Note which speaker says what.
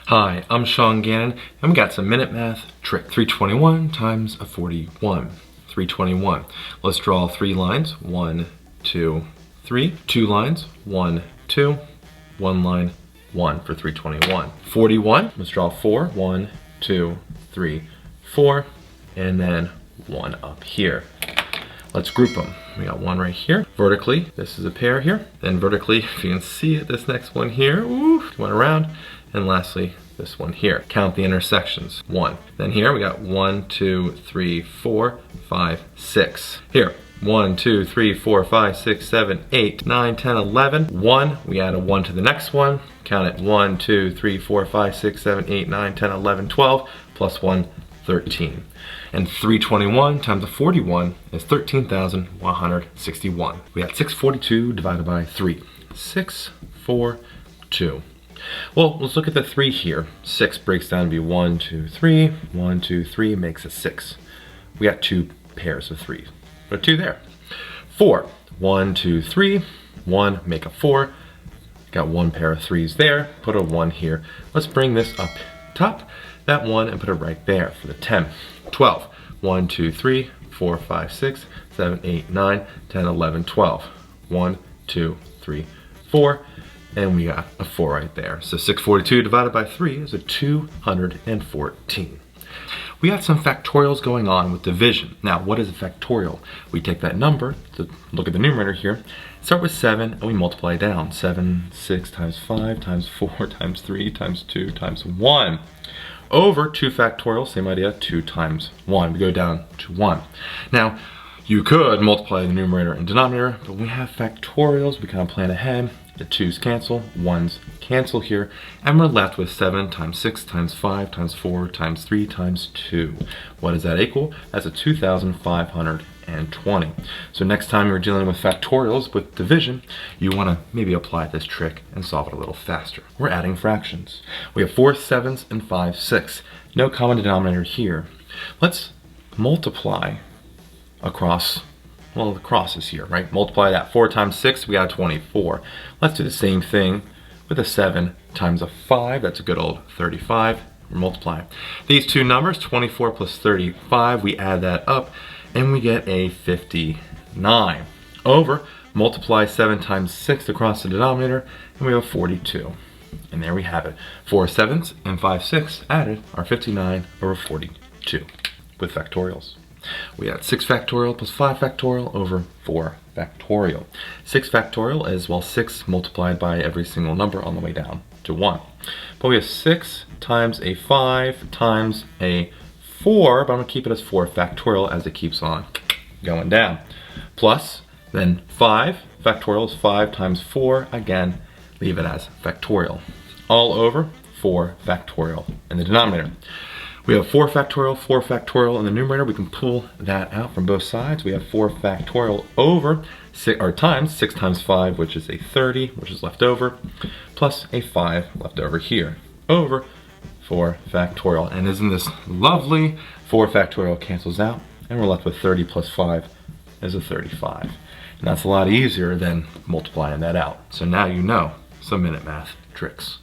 Speaker 1: Hi, I'm Sean Gannon, and we got some minute math trick. 321 times a 41. 321. Let's draw 3 lines. 1, 2, 3. 2 lines. 1, 2. 1 line. 1 for 321. 41. Let's draw 4. 1, 2, 3, 4. And then 1 up here. Let's group them. We got 1 right here. Vertically, this is a pair here. Then vertically, if you can see it, this next one here, went around. And lastly, this one here. Count the intersections. 1. Then here we got 1, 2, 3, 4, 5, 6. Here, 1, 2, 3, 4, 5, 6, 7, 8, 9, 10, 11. 1, we add a 1 to the next one. Count it. 1, 2, 3, 4, 5, 6, 7, 8, 9, 10, 11, 12, plus 1, 13. And 321 times a 41 is 13,161. We got 642 divided by 3. 642. Well, let's look at the 3 here. 6 breaks down to be 1, 2, 3. 1, 2, 3 makes a 6. We got 2 pairs of 3. Put a 2 there. 4. 1, 2, 3. 1, make a 4. Got 1 pair of 3s there. Put a 1 here. Let's bring this up top, that 1, and put it right there for the 10. 12. 1, 2, 3, 4, 5, 6, 7, 8, 9, 10, 11, 12. 1, 2, 3, 4. And we got a 4 right there. So 642 divided by 3 is a 214. We got some factorials going on with division. Now, what is a factorial? We take that number, to look at the numerator here, start with 7, and we multiply down. 7, 6 times 5 times 4 times 3 times 2 times 1. Over 2 factorial, same idea, 2 times 1. We go down to 1. Now, you could multiply the numerator and denominator, but we have factorials, we kind of plan ahead. The 2's cancel, 1's cancel here, and we're left with 7 times 6 times 5 times 4 times 3 times 2. What does that equal? That's a 2,520. So next time you're dealing with factorials with division, you want to maybe apply this trick and solve it a little faster. We're adding fractions. We have 4 7s and 5 6. No common denominator here. Let's multiply across, well, the cross is here, right? Multiply that. 4 times 6, we got 24. Let's do the same thing with a 7 times a 5. That's a good old 35. Multiply these two numbers, 24 plus 35. We add that up, and we get a 59. Over, multiply 7 times 6 across the denominator, and we have 42. And there we have it. 4 7s and 5 6 added are 59 over 42 with factorials. We had 6 factorial plus 5 factorial over 4 factorial. 6 factorial is, well, 6 multiplied by every single number on the way down to 1. But we have 6 times a 5 times a 4, but I'm going to keep it as 4 factorial as it keeps on going down. Plus, then 5 factorial is 5 times 4. Again, leave it as factorial. All over 4 factorial in the denominator. We have 4 factorial in the numerator. We can pull that out from both sides. We have 4 factorial over 6, or times 6 times 5, which is a 30, which is left over, plus a 5 left over here, over 4 factorial. And isn't this lovely? 4 factorial cancels out, and we're left with 30 plus 5 is a 35. And that's a lot easier than multiplying that out. So now you know some minute math tricks.